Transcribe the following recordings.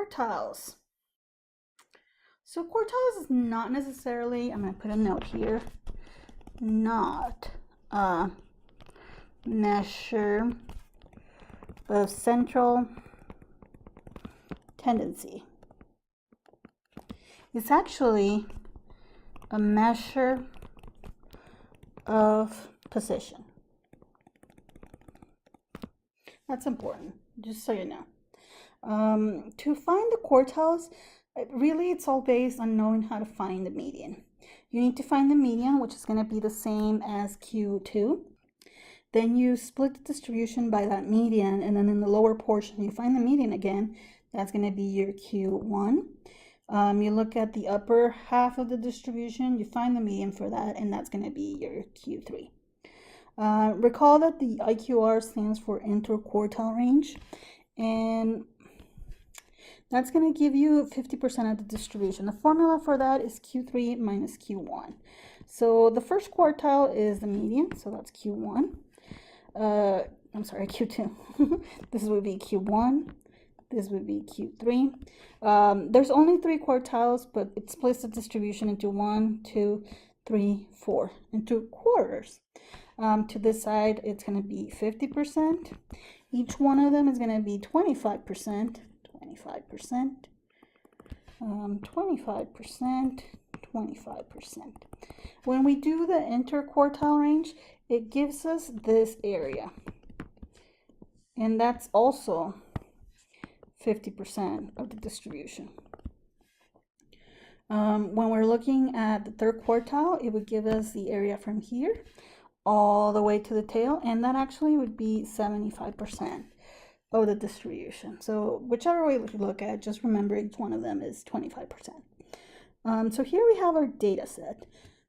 quartiles. So quartiles is not necessarily, I'm going to put a note here, not a measure of central tendency. It's actually a measure of position. That's important, just so you know. To find the quartiles, really it's all based on knowing how to find the median. You need to find the median, which is going to be the same as Q2. Then you split the distribution by that median, and then in the lower portion you find the median again. That's going to be your Q1. You look at the upper half of the distribution, you find the median for that, and that's going to be your Q3. Recall that the IQR stands for interquartile range, and that's going to give you 50% of the distribution. The formula for that is Q3 minus Q1. So the first quartile is the median, so that's Q1. I'm sorry, Q2. This would be Q1. This would be Q3. There's only 3 quartiles, but it splits the distribution into 1, 2, 3, 4, into quarters. To this side, it's going to be 50%. Each one of them is going to be 25%, 25%, 25%, 25%. When we do the interquartile range, it gives us this area. And that's also 50% of the distribution. When we're looking at the third quartile, it would give us the area from here all the way to the tail, and that actually would be 75% of the distribution. So whichever way we look at, just remember each one of them is 25%. So here we have our data set.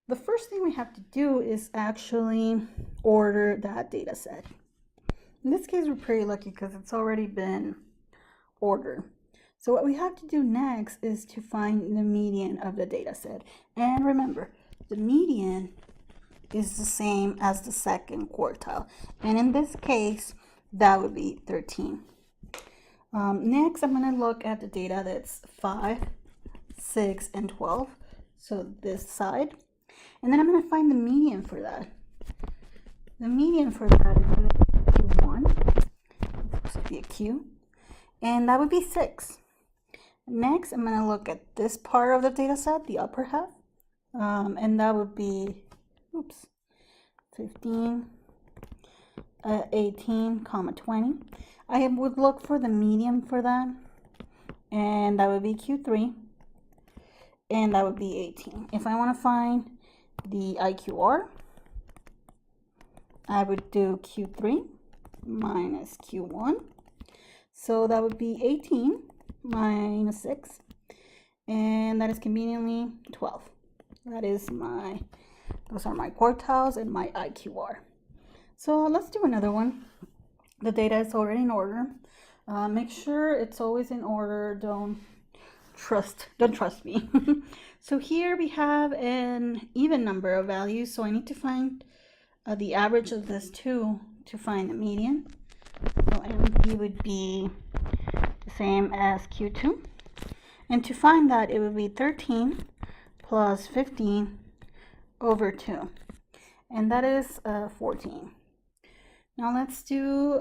The first thing we have to do is actually order that data set. In this case, we're pretty lucky because it's already been ordered. So what we have to do next is to find the median of the data set. And remember, the median is the same as the second quartile. And in this case, that would be 13. Next, I'm going to look at the data that's 5, 6, and 12. So this side. And then I'm going to find the median for that. The median for that is going to be Q1. It's supposed to be a Q. And that would be 6. Next, I'm going to look at this part of the data set, the upper half. And that would be 15, 18, 20. I would look for the median for that, and that would be Q3, and that would be 18. If I want to find the IQR, I would do Q3 minus Q1, so that would be 18 minus 6, and that is conveniently 12. That is those are my quartiles and my IQR. So let's do another one. The data is already in order. Make sure it's always in order. Don't trust me. So here we have an even number of values. So I need to find the average of this two to find the median. So MP would be the same as Q2. And to find that, it would be 13 plus 15 over 2, and that is 14. Now let's do,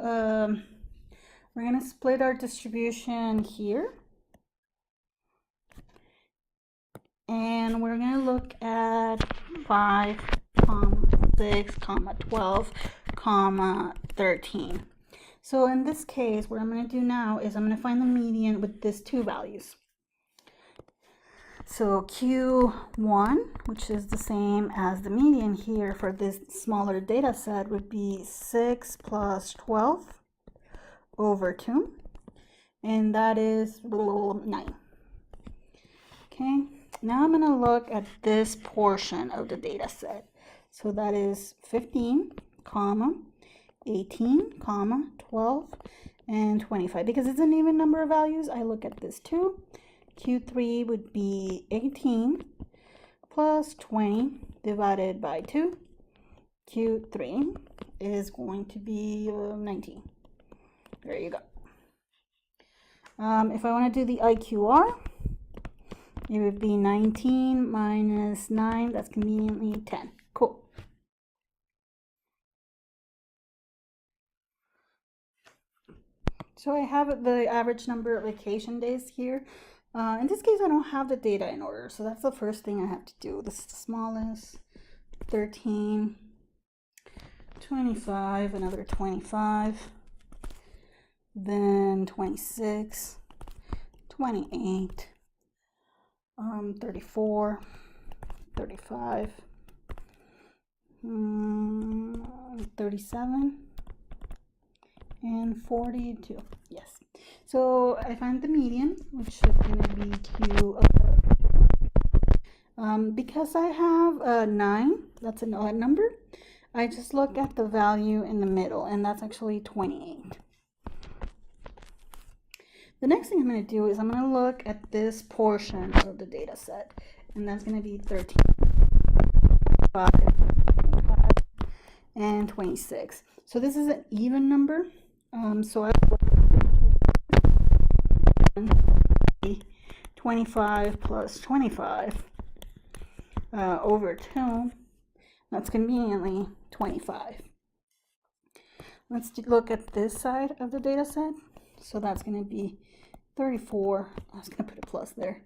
we're going to split our distribution here, and we're going to look at 5, 6, 12, 13. So in this case, what I'm going to do now is I'm going to find the median with these two values. So Q1, which is the same as the median here for this smaller data set, would be 6 plus 12 over 2, and that is 9. Okay, now I'm going to look at this portion of the data set. So that is 15, 18, 12, and 25. Because it's an even number of values, I look at this too. Q3 would be 18 plus 20 divided by 2. Q3 is going to be 19. There you go. If I want to do the IQR, it would be 19 minus 9. That's conveniently 10. Cool. So I have the average number of vacation days here. In this case, I don't have the data in order, so that's the first thing I have to do. This is the smallest, 13, 25, another 25, then 26, 28, 34, 35, 37, and 42. Yes. So I find the median, which is going to be Q. Because I have 9, that's an odd number, I just look at the value in the middle, and that's actually 28. The next thing I'm going to do is I'm going to look at this portion of the data set, and that's going to be 13, 5, 25, and 26. So this is an even number, so I will 25 plus 25 over 2. That's conveniently 25. Let's look at this side of the data set. So that's going to be 34. I was going to put a plus there.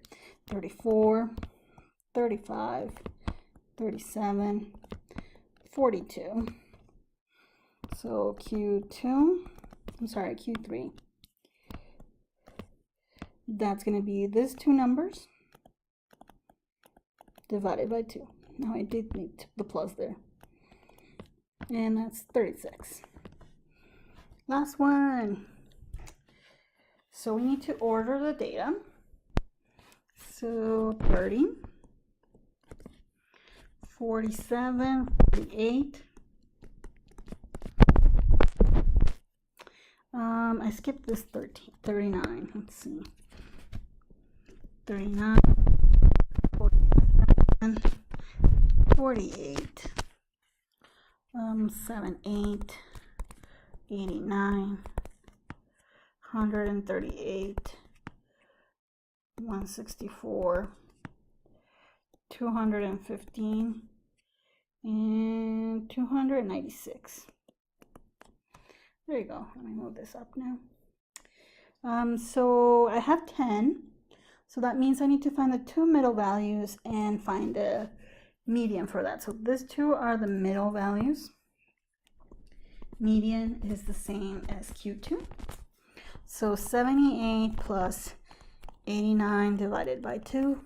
34, 35, 37, 42. So Q2, I'm sorry, Q3. That's going to be these two numbers divided by 2. Now I did need the plus there. And that's 36. Last one. So we need to order the data. So 30, 47, 48. I skipped this 39. Let's see. 39, 47, 48, 7, 8, 89, 138, 164, 215, and 296. There you go. Let me move this up now. So I have 10. So that means I need to find the two middle values and find the median for that. So these two are the middle values. Median is the same as Q2. So 78 plus 89 divided by 2.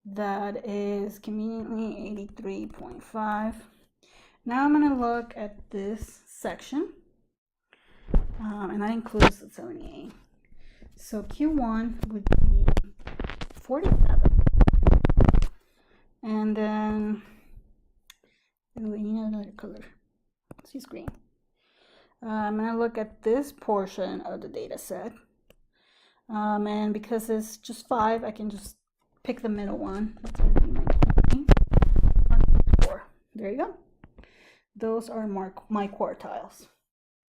That is conveniently 83.5. Now I'm going to look at this section. And that includes the 78. So Q1 would be 47. And then we need another color. Let's use green. I'm going to look at this portion of the data set. And because it's just 5, I can just pick the middle one. That's going to be my 4. There you go. Those are my quartiles.